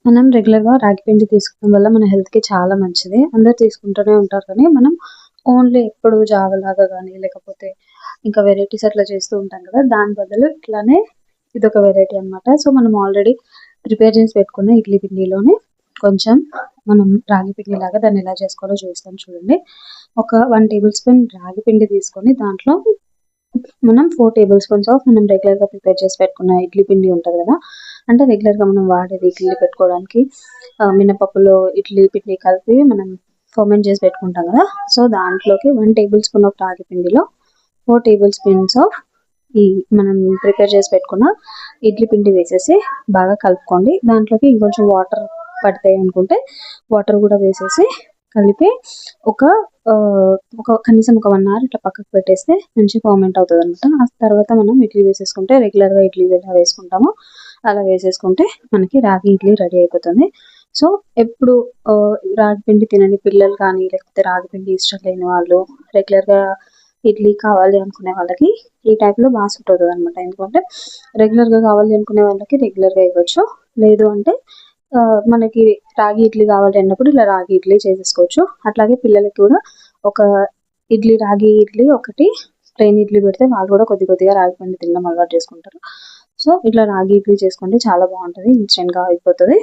మనం రెగ్యులర్‌గా రాగి పిండి తీసుకోవడం వల్ల మన హెల్త్‌కి చాలా మంచిది. అందరూ తీసుకుంటూనే ఉంటారు కానీ, మనం ఓన్లీ ఎప్పుడు జావలాగా గానీ, లేకపోతే ఇంకా వెరైటీస్ అట్లా చేస్తూ ఉంటాం కదా! దాని బదులు ఇట్లానే ఇదొక వెరైటీ అనమాట. సో, మనం ఆల్రెడీ ప్రిపేర్ చేసి పెట్టుకున్న ఇడ్లీ పిండిలోనే కొంచెం మనం రాగి పిండిలాగా దాన్ని ఎలా చేసుకోవాలో చూస్తాను చూడండి. ఒక 1 టేబుల్ స్పూన్ రాగి పిండి తీసుకొని దాంట్లో మనం 4 టేబుల్ స్పూన్స్ ఆఫ్ మనం రెగ్యులర్‌గా ప్రిపేర్ చేసి పెట్టుకున్న ఇడ్లీ పిండి ఉంటది గదా! అంటే రెగ్యులర్‌గా మనం వాడేది ఇడ్లీ పెట్టుకోవడానికి మినపప్పులో ఇడ్లీ పిండి కలిపి మనం ఫర్మెంట్ చేసి పెట్టుకుంటాం గదా! సో, దాంట్లోకి 1 టేబుల్ స్పూన్ ఆఫ్ రాగి పిండిలో 4 టేబుల్ స్పూన్స్ ఆఫ్ ఈ మనం ప్రిపేర్ చేసి పెట్టుకున్న ఇడ్లీ పిండి వేసేసి బాగా కలుపుకోండి. దాంట్లోకి ఇంకొంచెం వాటర్ పడతాయి అనుకుంటే వాటర్ గూడా వేసేసి కలిపి ఒక కనీసం ఒక 1 అవర్ ఇట్లా పక్కకు పెట్టేస్తే మంచి ఫర్మెంట్ అవుతదనమాట. ఆ తర్వాత మనం ఇడ్లీ వేసేసుకుంటే రెగ్యులర్‌గా ఇడ్లీ ఎలా వేసుకుంటామో అలా వేసేసుకుంటే మనకి రాగి ఇడ్లీ రెడీ అయిపోతుంది. సో, ఎప్పుడు రాగి పిండి తినని పిల్లలు కానీ, లేకపోతే రాగి పిండి ఇష్టం లేని వాళ్ళు, రెగ్యులర్‌గా ఇడ్లీ కావాలి అనుకునే వాళ్ళకి ఈ టైప్‌లో సూట్ అవుతదనమాట. ఎందుకంటే రెగ్యులర్‌గా కావాలి అనుకునే వాళ్ళకి రెగ్యులర్‌గా ఇవ్వచ్చు. లేదు అంటే మనకి రాగి ఇడ్లీ కావాలి అన్నప్పుడు ఇలా రాగి ఇడ్లీ చేసేసుకోవచ్చు. అట్లాగే పిల్లలకి కూడా ఒక రాగి ఇడ్లీ ఒకటి ప్లెయిన్ ఇడ్లీ పెడితే వాళ్ళు కూడా కొద్ది కొద్దిగా రాగి పిండి తినడం అలవాటు చేసుకుంటారు. సో, ఇట్లా రాగి ఇడ్లీ చేసుకోండి చాలా బావుంటది. ఇన్‌స్టెంట్‌గా అయిపోతది.